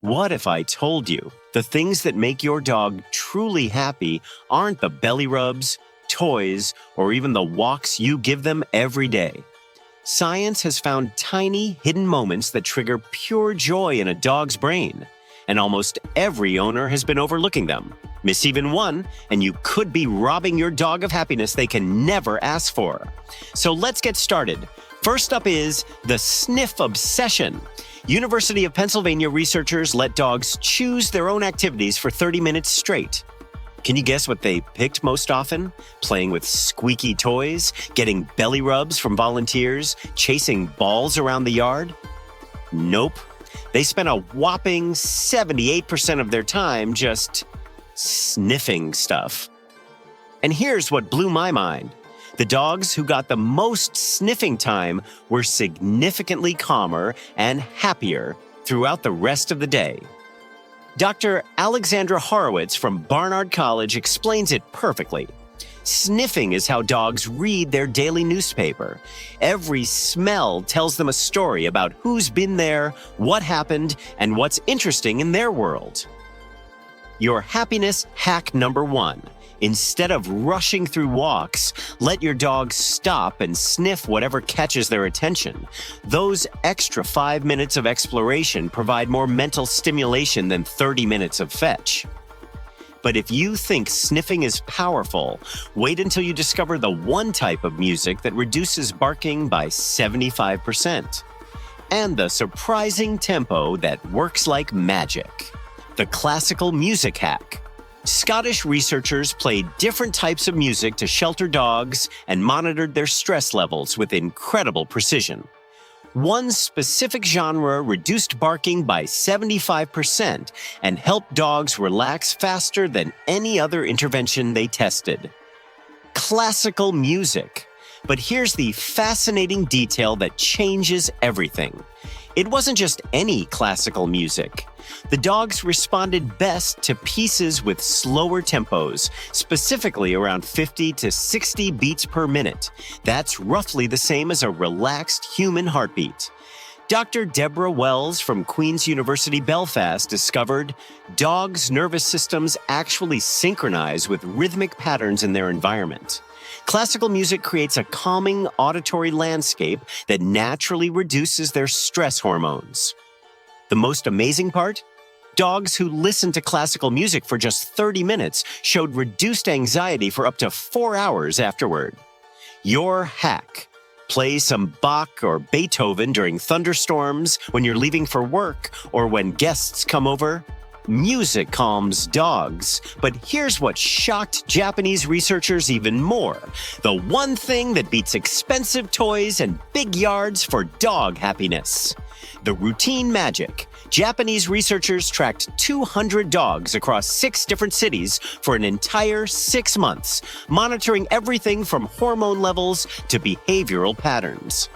What if I told you the things that make your dog truly happy aren't the belly rubs, toys, or even the walks you give them every day? Science has found tiny, hidden moments that trigger pure joy in a dog's brain, and almost every owner has been overlooking them. Miss even one, and you could be robbing your dog of happiness they can never ask for. So let's get started. First up is the Sniff Obsession. University of Pennsylvania researchers let dogs choose their own activities for 30 minutes straight. Can you guess what they picked most often? Playing with squeaky toys, getting belly rubs from volunteers, chasing balls around the yard? Nope. They spent a whopping 78% of their time just sniffing stuff. And here's what blew my mind. The dogs who got the most sniffing time were significantly calmer and happier throughout the rest of the day. Dr. Alexandra Horowitz from Barnard College explains it perfectly. Sniffing is how dogs read their daily newspaper. Every smell tells them a story about who's been there, what happened, and what's interesting in their world. Your happiness hack number 1. Instead of rushing through walks, let your dog stop and sniff whatever catches their attention. Those extra 5 minutes of exploration provide more mental stimulation than 30 minutes of fetch. But if you think sniffing is powerful, wait until you discover the one type of music that reduces barking by 75%. And the surprising tempo that works like magic. The classical music hack. Scottish researchers played different types of music to shelter dogs and monitored their stress levels with incredible precision. One specific genre reduced barking by 75% and helped dogs relax faster than any other intervention they tested. Classical music. But here's the fascinating detail that changes everything. It wasn't just any classical music. The dogs responded best to pieces with slower tempos, specifically around 50 to 60 beats per minute. That's roughly the same as a relaxed human heartbeat. Dr. Deborah Wells from Queen's University Belfast discovered dogs' nervous systems actually synchronize with rhythmic patterns in their environment. Classical music creates a calming auditory landscape that naturally reduces their stress hormones. The most amazing part? Dogs who listened to classical music for just 30 minutes showed reduced anxiety for up to 4 hours afterward. Your hack. Play some Bach or Beethoven during thunderstorms, when you're leaving for work, or when guests come over. Music calms dogs, but here's what shocked Japanese researchers even more. The one thing that beats expensive toys and big yards for dog happiness. The routine magic. Japanese researchers tracked 200 dogs across 6 different cities for an entire 6 months, monitoring everything from hormone levels to behavioral patterns.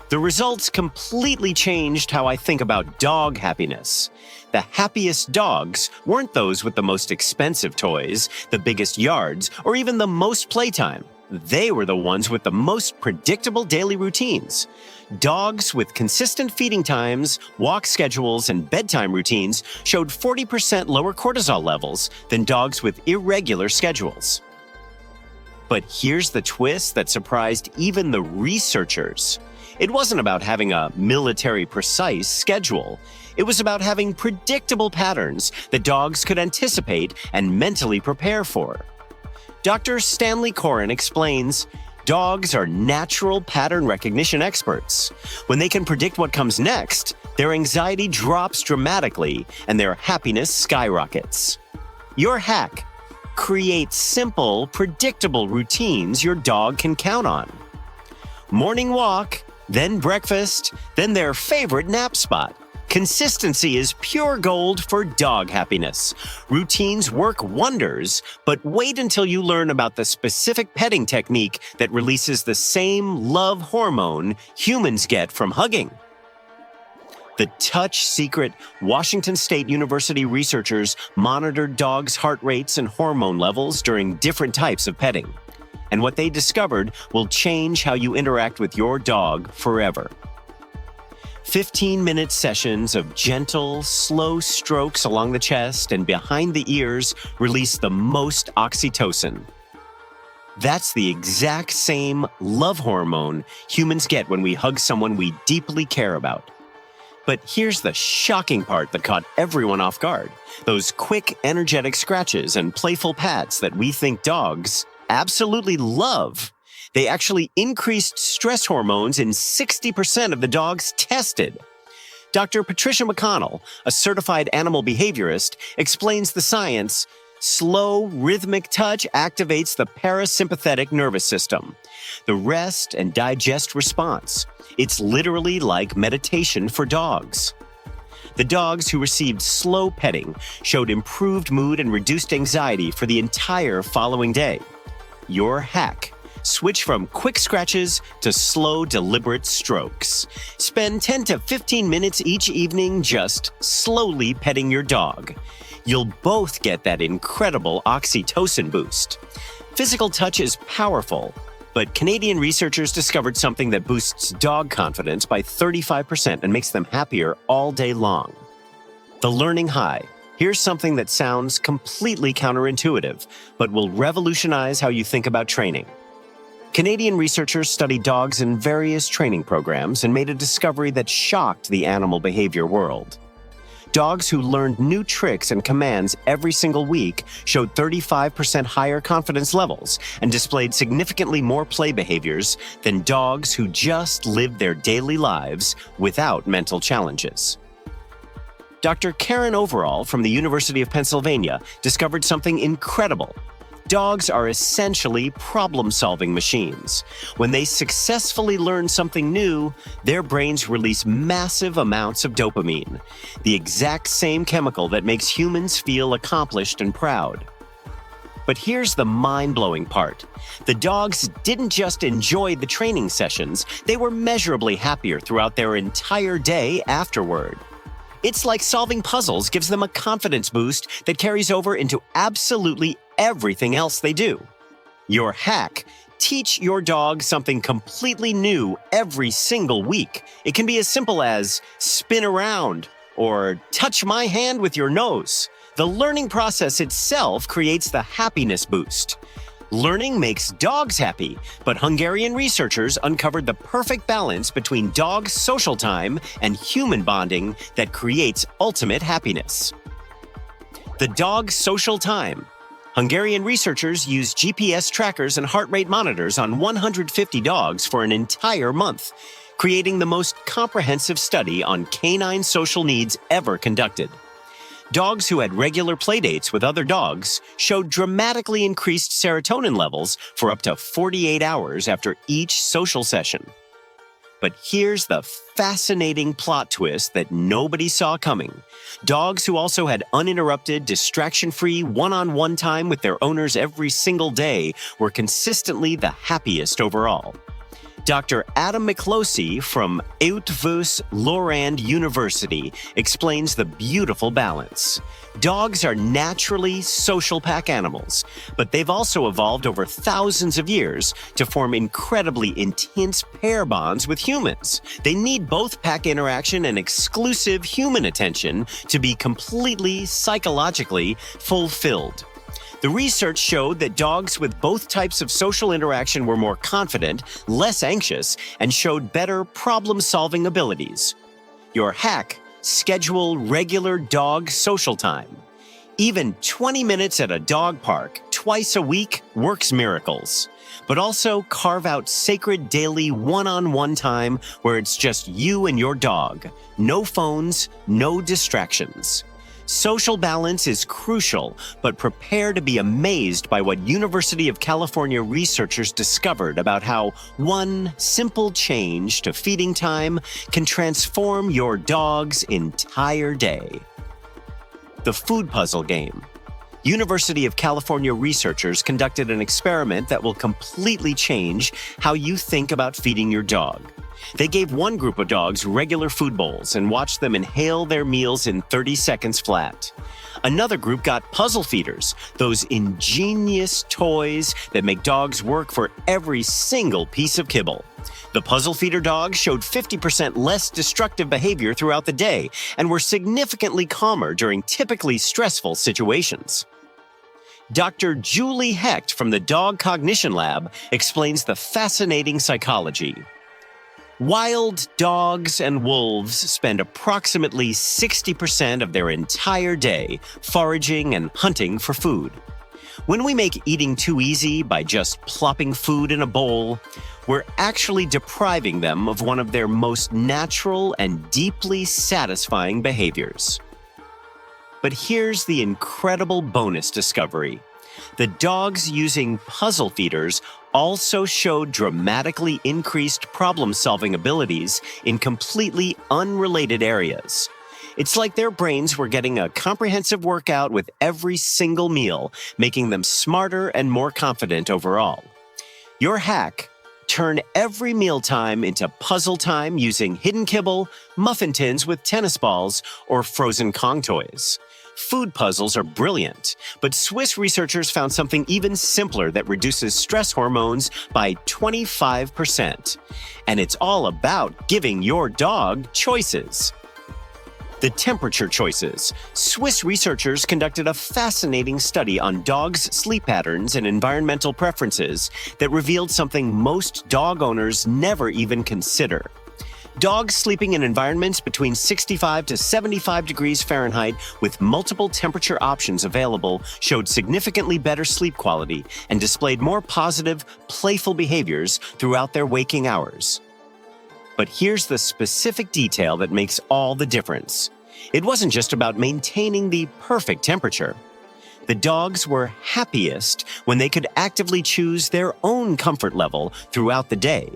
The results completely changed how I think about dog happiness. The happiest dogs weren't those with the most expensive toys, the biggest yards, or even the most playtime. They were the ones with the most predictable daily routines. Dogs with consistent feeding times, walk schedules, and bedtime routines showed 40% lower cortisol levels than dogs with irregular schedules. But here's the twist that surprised even the researchers. It wasn't about having a military-precise schedule. It was about having predictable patterns that dogs could anticipate and mentally prepare for. Dr. Stanley Coren explains, dogs are natural pattern recognition experts. When they can predict what comes next, their anxiety drops dramatically and their happiness skyrockets. Your hack: create simple, predictable routines your dog can count on. Morning walk, then breakfast, then their favorite nap spot. Consistency is pure gold for dog happiness. Routines work wonders, but wait until you learn about the specific petting technique that releases the same love hormone humans get from hugging. The touch secret. Washington State University researchers monitored dogs' heart rates and hormone levels during different types of petting. And what they discovered will change how you interact with your dog forever. 15-minute sessions of gentle, slow strokes along the chest and behind the ears release the most oxytocin. That's the exact same love hormone humans get when we hug someone we deeply care about. But here's the shocking part that caught everyone off guard. Those quick, energetic scratches and playful pats that we think dogs absolutely love. They actually increased stress hormones in 60% of the dogs tested. Dr. Patricia McConnell, a certified animal behaviorist, explains the science. Slow, rhythmic touch activates the parasympathetic nervous system, the rest and digest response. It's literally like meditation for dogs. The dogs who received slow petting showed improved mood and reduced anxiety for the entire following day. Your hack: switch from quick scratches to slow, deliberate strokes. Spend 10 to 15 minutes each evening just slowly petting your dog. You'll both get that incredible oxytocin boost. Physical touch is powerful, but Canadian researchers discovered something that boosts dog confidence by 35% and makes them happier all day long. The learning high. Here's something that sounds completely counterintuitive, but will revolutionize how you think about training. Canadian researchers studied dogs in various training programs and made a discovery that shocked the animal behavior world. Dogs who learned new tricks and commands every single week showed 35% higher confidence levels and displayed significantly more play behaviors than dogs who just lived their daily lives without mental challenges. Dr. Karen Overall from the University of Pennsylvania discovered something incredible. Dogs are essentially problem-solving machines. When they successfully learn something new, their brains release massive amounts of dopamine, the exact same chemical that makes humans feel accomplished and proud. But here's the mind-blowing part. The dogs didn't just enjoy the training sessions, they were measurably happier throughout their entire day afterward. It's like solving puzzles gives them a confidence boost that carries over into absolutely everything else they do. Your hack: teach your dog something completely new every single week. It can be as simple as spin around or touch my hand with your nose. The learning process itself creates the happiness boost. Learning makes dogs happy, but Hungarian researchers uncovered the perfect balance between dog social time and human bonding that creates ultimate happiness. The dog social time. Hungarian researchers used GPS trackers and heart rate monitors on 150 dogs for an entire month, creating the most comprehensive study on canine social needs ever conducted. Dogs who had regular playdates with other dogs showed dramatically increased serotonin levels for up to 48 hours after each social session. But here's the fascinating plot twist that nobody saw coming. Dogs who also had uninterrupted, distraction-free, one-on-one time with their owners every single day were consistently the happiest overall. Dr. Adam McCloskey from Uitwes-Lorand University explains the beautiful balance. Dogs are naturally social pack animals, but they've also evolved over thousands of years to form incredibly intense pair bonds with humans. They need both pack interaction and exclusive human attention to be completely psychologically fulfilled. The research showed that dogs with both types of social interaction were more confident, less anxious, and showed better problem-solving abilities. Your hack: schedule regular dog social time. Even 20 minutes at a dog park twice a week works miracles. But also carve out sacred daily one-on-one time where it's just you and your dog. No phones, no distractions. Social balance is crucial, but prepare to be amazed by what University of California researchers discovered about how one simple change to feeding time can transform your dog's entire day. The food puzzle game. University of California researchers conducted an experiment that will completely change how you think about feeding your dog. They gave one group of dogs regular food bowls and watched them inhale their meals in 30 seconds flat. Another group got puzzle feeders, those ingenious toys that make dogs work for every single piece of kibble. The puzzle feeder dogs showed 50% less destructive behavior throughout the day and were significantly calmer during typically stressful situations. Dr. Julie Hecht from the Dog Cognition Lab explains the fascinating psychology. Wild dogs and wolves spend approximately 60% of their entire day foraging and hunting for food. When we make eating too easy by just plopping food in a bowl, we're actually depriving them of one of their most natural and deeply satisfying behaviors. But here's the incredible bonus discovery. The dogs using puzzle feeders also showed dramatically increased problem-solving abilities in completely unrelated areas. It's like their brains were getting a comprehensive workout with every single meal, making them smarter and more confident overall. Your hack: turn every mealtime into puzzle time using hidden kibble, muffin tins with tennis balls, or frozen Kong toys. Food puzzles are brilliant, but Swiss researchers found something even simpler that reduces stress hormones by 25%. And it's all about giving your dog choices. The temperature choices. Swiss researchers conducted a fascinating study on dogs' sleep patterns and environmental preferences that revealed something most dog owners never even consider. Dogs sleeping in environments between 65 to 75 degrees Fahrenheit with multiple temperature options available showed significantly better sleep quality and displayed more positive, playful behaviors throughout their waking hours. But here's the specific detail that makes all the difference. It wasn't just about maintaining the perfect temperature. The dogs were happiest when they could actively choose their own comfort level throughout the day,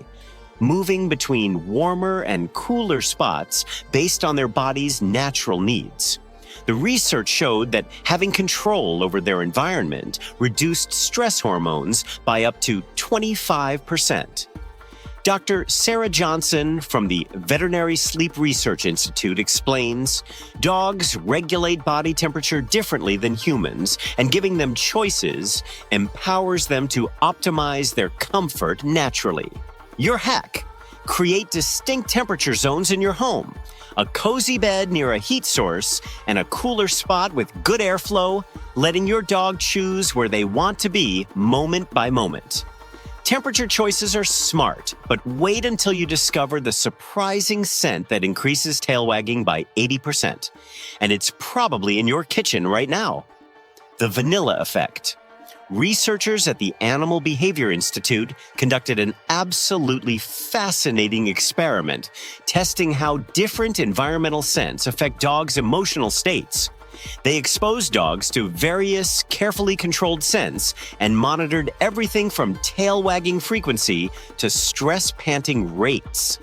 moving between warmer and cooler spots based on their body's natural needs. The research showed that having control over their environment reduced stress hormones by up to 25%. Dr. Sarah Johnson from the Veterinary Sleep Research Institute explains, dogs regulate body temperature differently than humans, and giving them choices empowers them to optimize their comfort naturally. Your hack: create distinct temperature zones in your home. A cozy bed near a heat source and a cooler spot with good airflow, letting your dog choose where they want to be moment by moment. Temperature choices are smart, but wait until you discover the surprising scent that increases tail wagging by 80%. And it's probably in your kitchen right now. The vanilla effect. Researchers at the Animal Behavior Institute conducted an absolutely fascinating experiment testing how different environmental scents affect dogs' emotional states. They exposed dogs to various carefully controlled scents and monitored everything from tail wagging frequency to stress panting rates.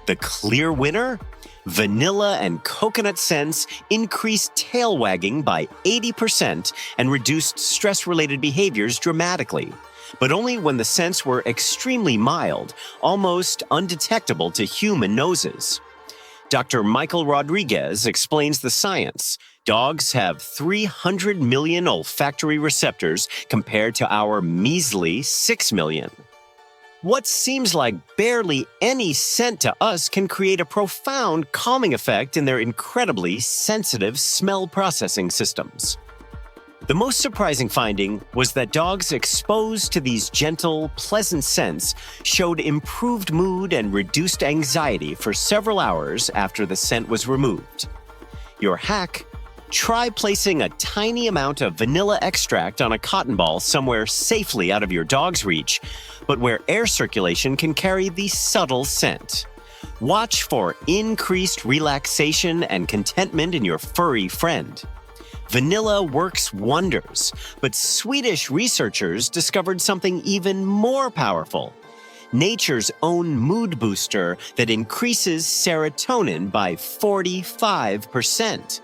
The clear winner? Vanilla and coconut scents increased tail wagging by 80% and reduced stress-related behaviors dramatically, but only when the scents were extremely mild, almost undetectable to human noses. Dr. Michael Rodriguez explains the science. Dogs have 300 million olfactory receptors compared to our measly 6 million. What seems like barely any scent to us can create a profound calming effect in their incredibly sensitive smell processing systems. The most surprising finding was that dogs exposed to these gentle, pleasant scents showed improved mood and reduced anxiety for several hours after the scent was removed. Your hack: try placing a tiny amount of vanilla extract on a cotton ball somewhere safely out of your dog's reach, but where air circulation can carry the subtle scent. Watch for increased relaxation and contentment in your furry friend. Vanilla works wonders, but Swedish researchers discovered something even more powerful: nature's own mood booster that increases serotonin by 45%.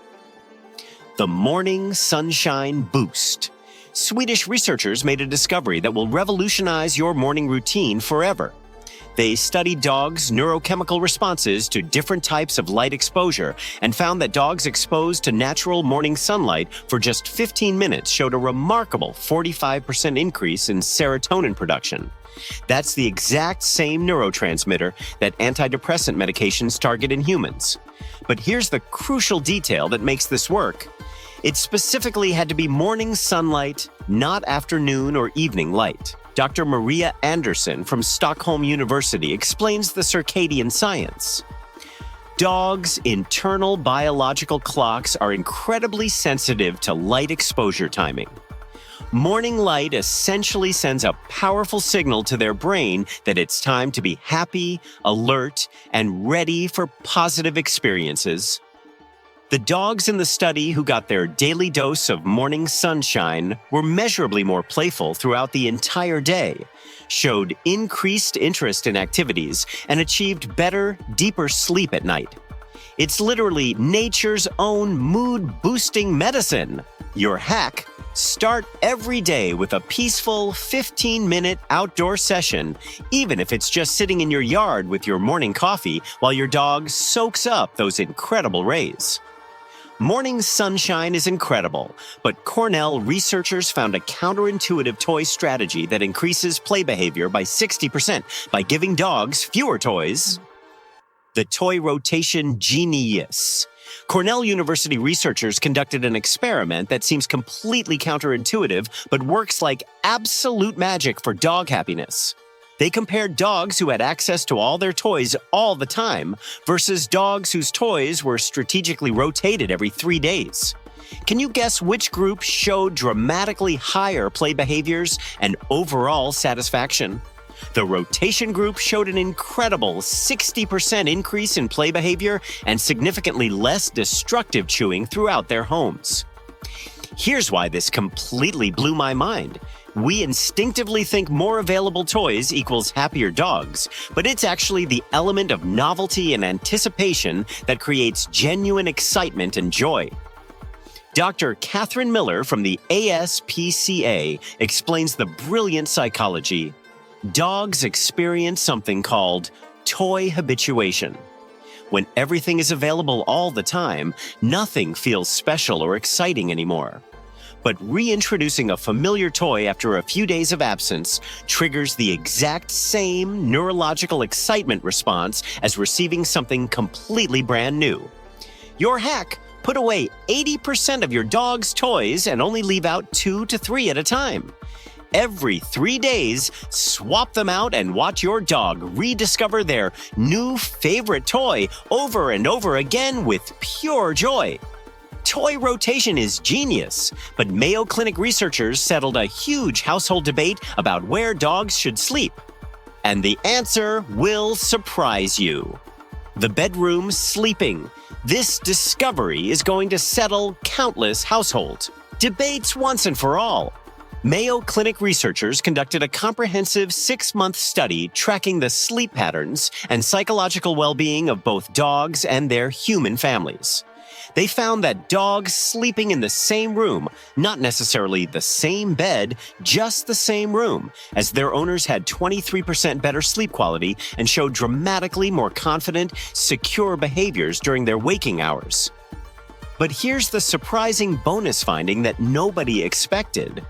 The Morning Sunshine Boost. Swedish researchers made a discovery that will revolutionize your morning routine forever. They studied dogs' neurochemical responses to different types of light exposure and found that dogs exposed to natural morning sunlight for just 15 minutes showed a remarkable 45% increase in serotonin production. That's the exact same neurotransmitter that antidepressant medications target in humans. But here's the crucial detail that makes this work. It specifically had to be morning sunlight, not afternoon or evening light. Dr. Maria Andersson from Stockholm University explains the circadian science. Dogs' internal biological clocks are incredibly sensitive to light exposure timing. Morning light essentially sends a powerful signal to their brain that it's time to be happy, alert, and ready for positive experiences. The dogs in the study who got their daily dose of morning sunshine were measurably more playful throughout the entire day, showed increased interest in activities, and achieved better, deeper sleep at night. It's literally nature's own mood-boosting medicine. Your hack: start every day with a peaceful 15-minute outdoor session, even if it's just sitting in your yard with your morning coffee while your dog soaks up those incredible rays. Morning sunshine is incredible, but Cornell researchers found a counterintuitive toy strategy that increases play behavior by 60% by giving dogs fewer toys. The toy rotation genius. Cornell University researchers conducted an experiment that seems completely counterintuitive but works like absolute magic for dog happiness. They compared dogs who had access to all their toys all the time versus dogs whose toys were strategically rotated every 3 days. Can you guess which group showed dramatically higher play behaviors and overall satisfaction? The rotation group showed an incredible 60% increase in play behavior and significantly less destructive chewing throughout their homes. Here's why this completely blew my mind. We instinctively think more available toys equals happier dogs, but it's actually the element of novelty and anticipation that creates genuine excitement and joy. Dr. Catherine Miller from the ASPCA explains the brilliant psychology. Dogs experience something called toy habituation. When everything is available all the time, nothing feels special or exciting anymore. But reintroducing a familiar toy after a few days of absence triggers the exact same neurological excitement response as receiving something completely brand new. Your hack: put away 80% of your dog's toys and only leave out 2 to 3 at a time. Every 3 days, swap them out and watch your dog rediscover their new favorite toy over and over again with pure joy. Toy rotation is genius, but Mayo Clinic researchers settled a huge household debate about where dogs should sleep. And the answer will surprise you. The bedroom sleeping. This discovery is going to settle countless household debates once and for all. Mayo Clinic researchers conducted a comprehensive 6-month study tracking the sleep patterns and psychological well-being of both dogs and their human families. They found that dogs sleeping in the same room, not necessarily the same bed, just the same room, as their owners had 23% better sleep quality and showed dramatically more confident, secure behaviors during their waking hours. But here's the surprising bonus finding that nobody expected.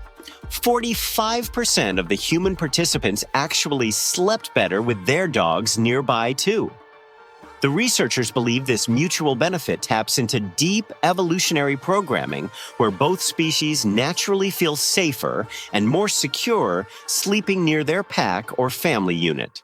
45% of the human participants actually slept better with their dogs nearby too. The researchers believe this mutual benefit taps into deep evolutionary programming where both species naturally feel safer and more secure sleeping near their pack or family unit.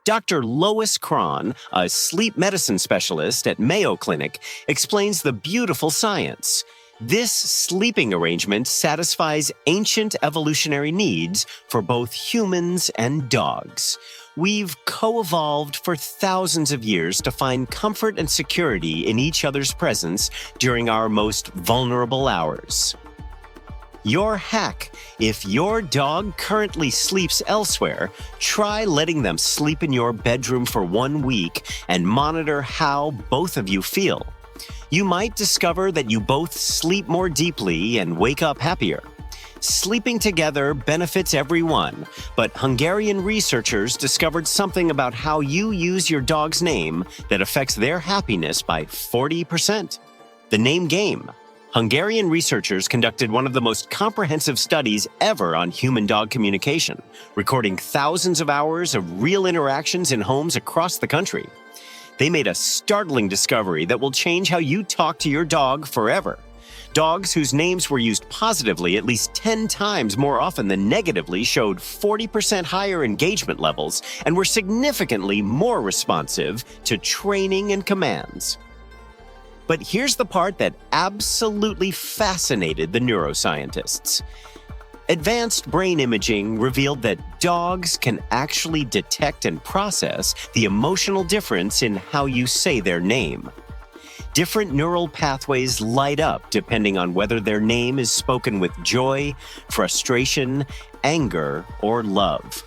Dr. Lois Cron, a sleep medicine specialist at Mayo Clinic, explains the beautiful science. This sleeping arrangement satisfies ancient evolutionary needs for both humans and dogs. We've co-evolved for thousands of years to find comfort and security in each other's presence during our most vulnerable hours. Your hack: if your dog currently sleeps elsewhere, try letting them sleep in your bedroom for 1 week and monitor how both of you feel. You might discover that you both sleep more deeply and wake up happier. Sleeping together benefits everyone, but Hungarian researchers discovered something about how you use your dog's name that affects their happiness by 40%. The name game. Hungarian researchers conducted one of the most comprehensive studies ever on human-dog communication, recording thousands of hours of real interactions in homes across the country. They made a startling discovery that will change how you talk to your dog forever. Dogs whose names were used positively at least 10 times more often than negatively showed 40% higher engagement levels and were significantly more responsive to training and commands. But here's the part that absolutely fascinated the neuroscientists. Advanced brain imaging revealed that dogs can actually detect and process the emotional difference in how you say their name. Different neural pathways light up depending on whether their name is spoken with joy, frustration, anger, or love.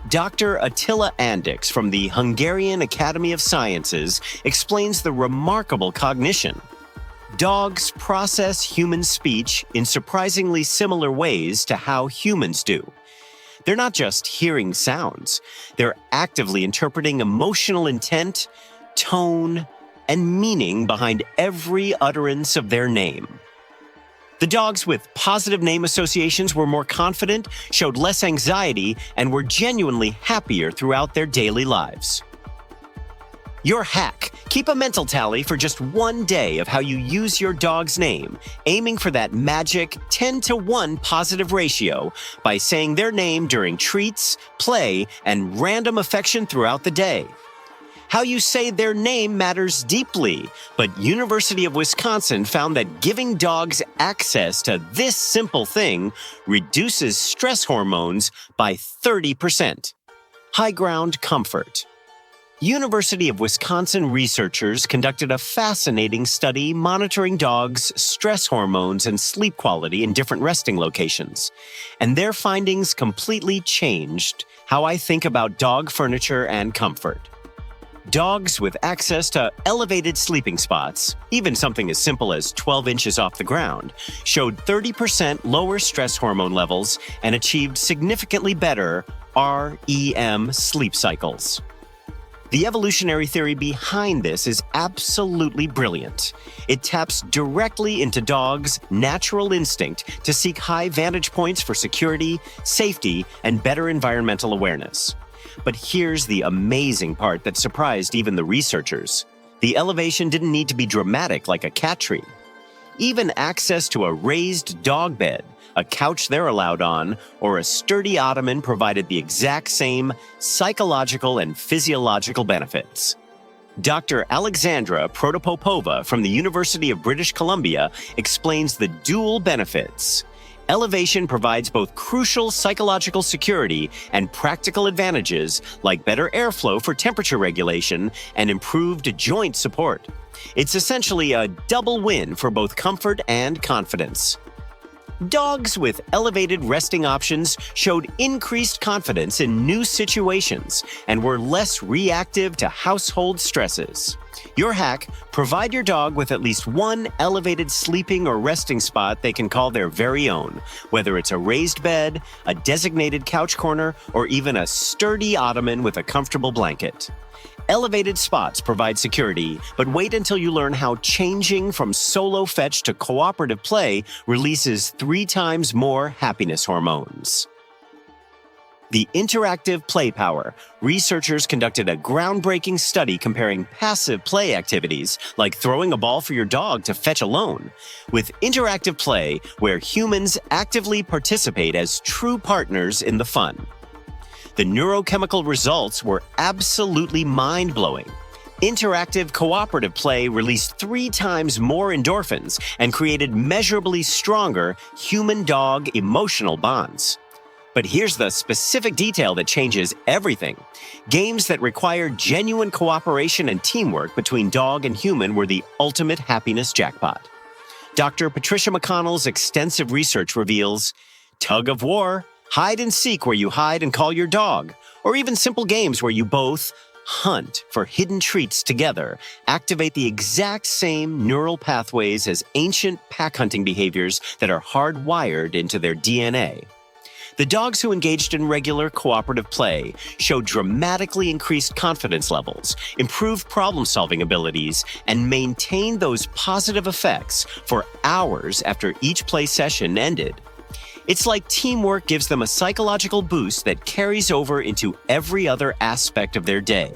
Dr. Attila Andix from the Hungarian Academy of Sciences explains the remarkable cognition. Dogs process human speech in surprisingly similar ways to how humans do. They're not just hearing sounds, they're actively interpreting emotional intent, tone, and meaning behind every utterance of their name. The dogs with positive name associations were more confident, showed less anxiety, and were genuinely happier throughout their daily lives. Your hack: keep a mental tally for just one day of how you use your dog's name, aiming for that magic 10-to-1 positive ratio by saying their name during treats, play, and random affection throughout the day. How you say their name matters deeply, but University of Wisconsin found that giving dogs access to this simple thing reduces stress hormones by 30%. Highground comfort. University of Wisconsin researchers conducted a fascinating study monitoring dogs' stress hormones and sleep quality in different resting locations. And their findings completely changed how I think about dog furniture and comfort. Dogs with access to elevated sleeping spots, even something as simple as 12 inches off the ground, showed 30% lower stress hormone levels and achieved significantly better REM sleep cycles. The evolutionary theory behind this is absolutely brilliant. It taps directly into dogs' natural instinct to seek high vantage points for security, safety, and better environmental awareness. But here's the amazing part that surprised even the researchers. The elevation didn't need to be dramatic like a cat tree. Even access to a raised dog bed, a couch they're allowed on, or a sturdy ottoman provided the exact same psychological and physiological benefits. Dr. Alexandra Protopopova from the University of British Columbia explains the dual benefits. Elevation provides both crucial psychological security and practical advantages like better airflow for temperature regulation and improved joint support. It's essentially a double win for both comfort and confidence. Dogs with elevated resting options showed increased confidence in new situations and were less reactive to household stresses. Your hack: provide your dog with at least one elevated sleeping or resting spot they can call their very own, whether it's a raised bed, a designated couch corner, or even a sturdy ottoman with a comfortable blanket. Elevated spots provide security, but wait until you learn how changing from solo fetch to cooperative play releases 3 times more happiness hormones. The interactive play power. Researchers conducted a groundbreaking study comparing passive play activities, like throwing a ball for your dog to fetch alone, with interactive play where humans actively participate as true partners in the fun. The neurochemical results were absolutely mind-blowing. Interactive cooperative play released 3 times more endorphins and created measurably stronger human-dog emotional bonds. But here's the specific detail that changes everything. Games that require genuine cooperation and teamwork between dog and human were the ultimate happiness jackpot. Dr. Patricia McConnell's extensive research reveals tug of war, hide and seek where you hide and call your dog, or even simple games where you both hunt for hidden treats together activate the exact same neural pathways as ancient pack hunting behaviors that are hardwired into their DNA. The dogs who engaged in regular cooperative play showed dramatically increased confidence levels, improved problem-solving abilities, and maintained those positive effects for hours after each play session ended. It's like teamwork gives them a psychological boost that carries over into every other aspect of their day.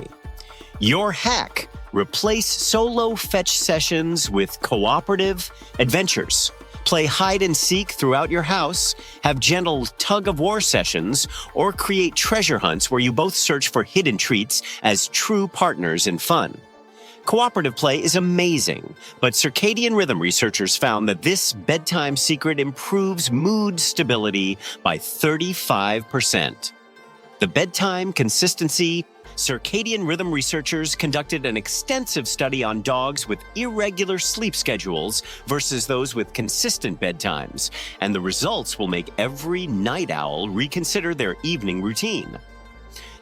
Your hack: replace solo fetch sessions with cooperative adventures. Play hide and seek throughout your house, have gentle tug-of-war sessions, or create treasure hunts where you both search for hidden treats as true partners in fun. Cooperative play is amazing, but circadian rhythm researchers found that this bedtime secret improves mood stability by 35%. The bedtime consistency. Circadian rhythm researchers conducted an extensive study on dogs with irregular sleep schedules versus those with consistent bedtimes, and the results will make every night owl reconsider their evening routine.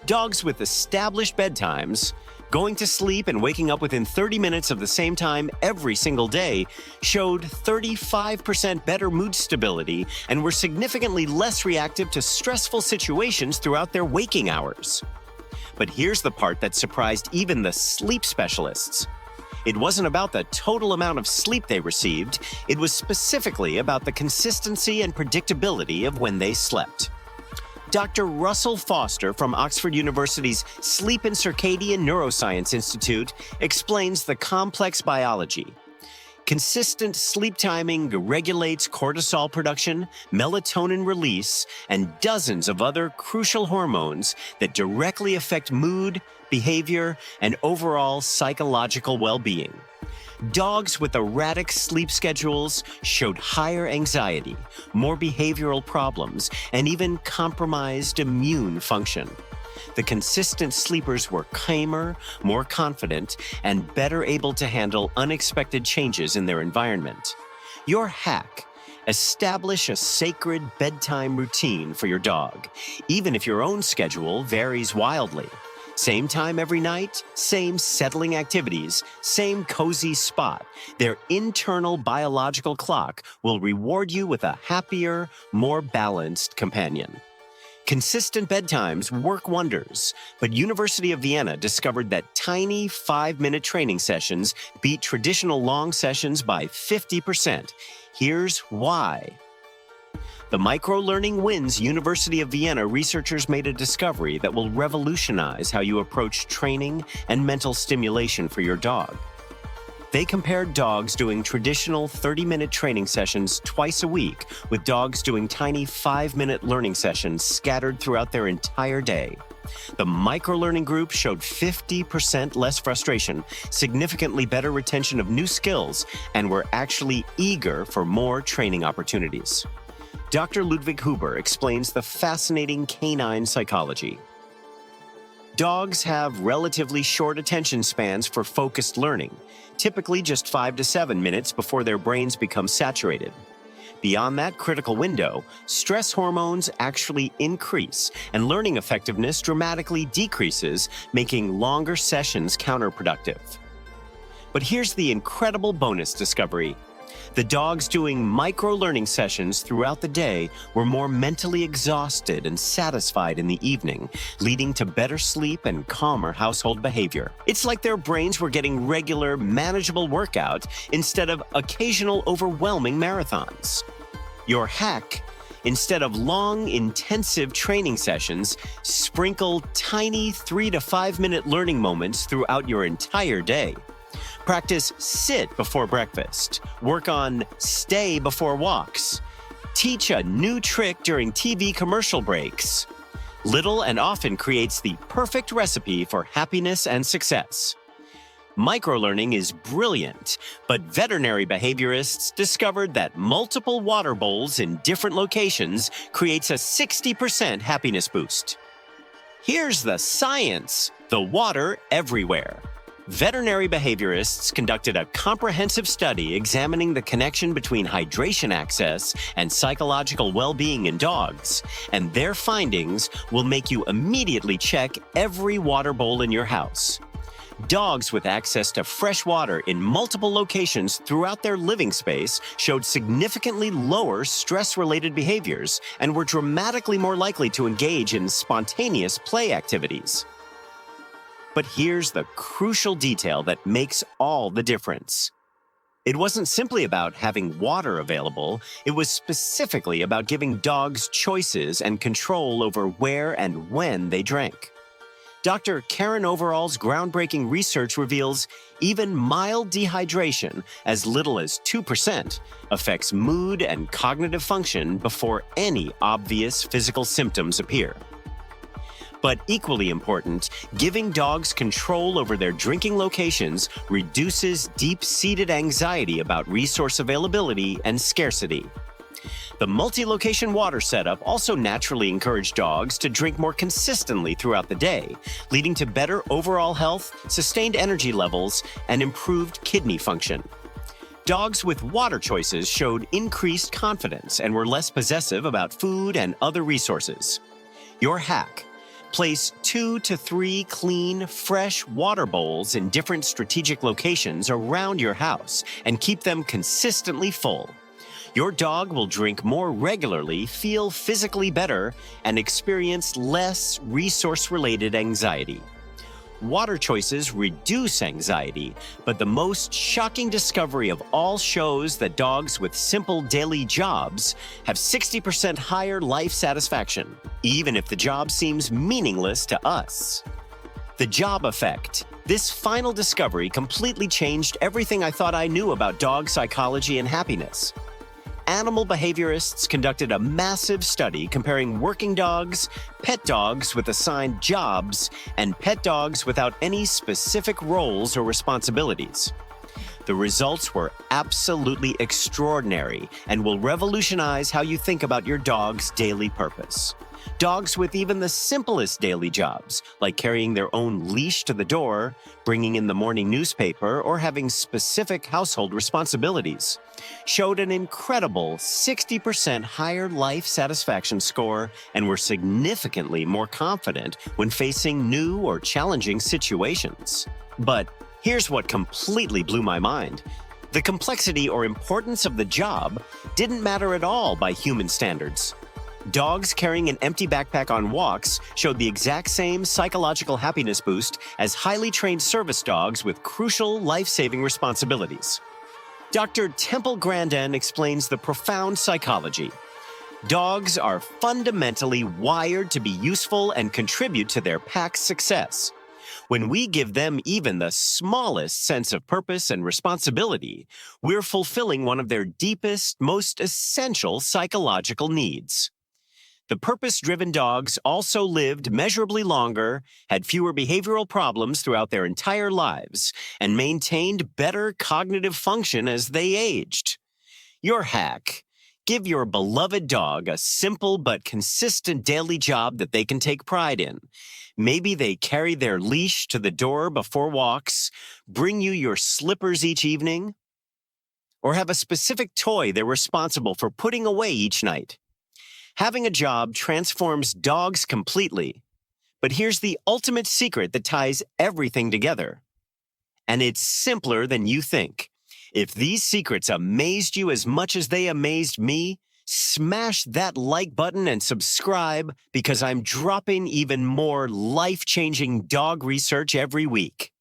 Dogs with established bedtimes, going to sleep and waking up within 30 minutes of the same time every single day, showed 35% better mood stability and were significantly less reactive to stressful situations throughout their waking hours. But here's the part that surprised even the sleep specialists. It wasn't about the total amount of sleep they received, it was specifically about the consistency and predictability of when they slept. Dr. Russell Foster from Oxford University's Sleep and Circadian Neuroscience Institute explains the complex biology. Consistent sleep timing regulates cortisol production, melatonin release, and dozens of other crucial hormones that directly affect mood, behavior, and overall psychological well-being. Dogs with erratic sleep schedules showed higher anxiety, more behavioral problems, and even compromised immune function. The consistent sleepers were calmer, more confident, and better able to handle unexpected changes in their environment. Your hack: establish a sacred bedtime routine for your dog, even if your own schedule varies wildly. Same time every night, same settling activities, same cozy spot. Their internal biological clock will reward you with a happier, more balanced companion. Consistent bedtimes work wonders, but University of Vienna discovered that tiny 5-minute training sessions beat traditional long sessions by 50%. Here's why. The Microlearning wins University of Vienna researchers made a discovery that will revolutionize how you approach training and mental stimulation for your dog. They compared dogs doing traditional 30-minute training sessions twice a week with dogs doing tiny 5-minute learning sessions scattered throughout their entire day. The Microlearning group showed 50% less frustration, significantly better retention of new skills, and were actually eager for more training opportunities. Dr. Ludwig Huber explains the fascinating canine psychology. Dogs have relatively short attention spans for focused learning, typically just 5 to 7 minutes before their brains become saturated. Beyond that critical window, stress hormones actually increase, and learning effectiveness dramatically decreases, making longer sessions counterproductive. But here's the incredible bonus discovery. The dogs doing micro-learning sessions throughout the day were more mentally exhausted and satisfied in the evening, leading to better sleep and calmer household behavior. It's like their brains were getting regular, manageable workout instead of occasional overwhelming marathons. Your hack: instead of long, intensive training sessions, sprinkle tiny 3 to 5 minute learning moments throughout your entire day. Practice sit before breakfast. Work on stay before walks. Teach a new trick during TV commercial breaks. Little and often creates the perfect recipe for happiness and success. Microlearning is brilliant, but veterinary behaviorists discovered that multiple water bowls in different locations creates a 60% happiness boost. Here's the science: the water everywhere. Veterinary behaviorists conducted a comprehensive study examining the connection between hydration access and psychological well-being in dogs, and their findings will make you immediately check every water bowl in your house. Dogs with access to fresh water in multiple locations throughout their living space showed significantly lower stress-related behaviors and were dramatically more likely to engage in spontaneous play activities. But here's the crucial detail that makes all the difference. It wasn't simply about having water available, it was specifically about giving dogs choices and control over where and when they drank. Dr. Karen Overall's groundbreaking research reveals even mild dehydration, as little as 2%, affects mood and cognitive function before any obvious physical symptoms appear. But equally important, giving dogs control over their drinking locations reduces deep-seated anxiety about resource availability and scarcity. The multi-location water setup also naturally encouraged dogs to drink more consistently throughout the day, leading to better overall health, sustained energy levels, and improved kidney function. Dogs with water choices showed increased confidence and were less possessive about food and other resources. Your hack: place 2 to 3 clean, fresh water bowls in different strategic locations around your house and keep them consistently full. Your dog will drink more regularly, feel physically better, and experience less resource-related anxiety. Water choices reduce anxiety, but the most shocking discovery of all shows that dogs with simple daily jobs have 60% higher life satisfaction, even if the job seems meaningless to us. The job effect. This final discovery completely changed everything I thought I knew about dog psychology and happiness. Animal behaviorists conducted a massive study comparing working dogs, pet dogs with assigned jobs, and pet dogs without any specific roles or responsibilities. The results were absolutely extraordinary and will revolutionize how you think about your dog's daily purpose. Dogs with even the simplest daily jobs, like carrying their own leash to the door, bringing in the morning newspaper, or having specific household responsibilities, showed an incredible 60% higher life satisfaction score and were significantly more confident when facing new or challenging situations. But here's what completely blew my mind. The complexity or importance of the job didn't matter at all by human standards. Dogs carrying an empty backpack on walks showed the exact same psychological happiness boost as highly trained service dogs with crucial life-saving responsibilities. Dr. Temple Grandin explains the profound psychology. Dogs are fundamentally wired to be useful and contribute to their pack's success. When we give them even the smallest sense of purpose and responsibility, we're fulfilling one of their deepest, most essential psychological needs. The purpose-driven dogs also lived measurably longer, had fewer behavioral problems throughout their entire lives, and maintained better cognitive function as they aged. Your hack: give your beloved dog a simple but consistent daily job that they can take pride in. Maybe they carry their leash to the door before walks, bring you your slippers each evening, or have a specific toy they're responsible for putting away each night. Having a job transforms dogs completely. But here's the ultimate secret that ties everything together. And it's simpler than you think. If these secrets amazed you as much as they amazed me, smash that like button and subscribe, because I'm dropping even more life-changing dog research every week.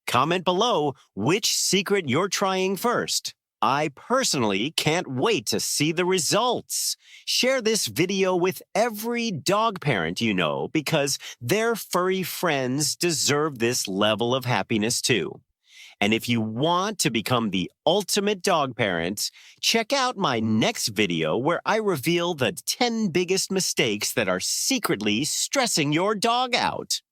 Comment below which secret you're trying first. I personally can't wait to see the results. Share this video with every dog parent you know, because their furry friends deserve this level of happiness too. And if you want to become the ultimate dog parent, check out my next video where I reveal the 10 biggest mistakes that are secretly stressing your dog out.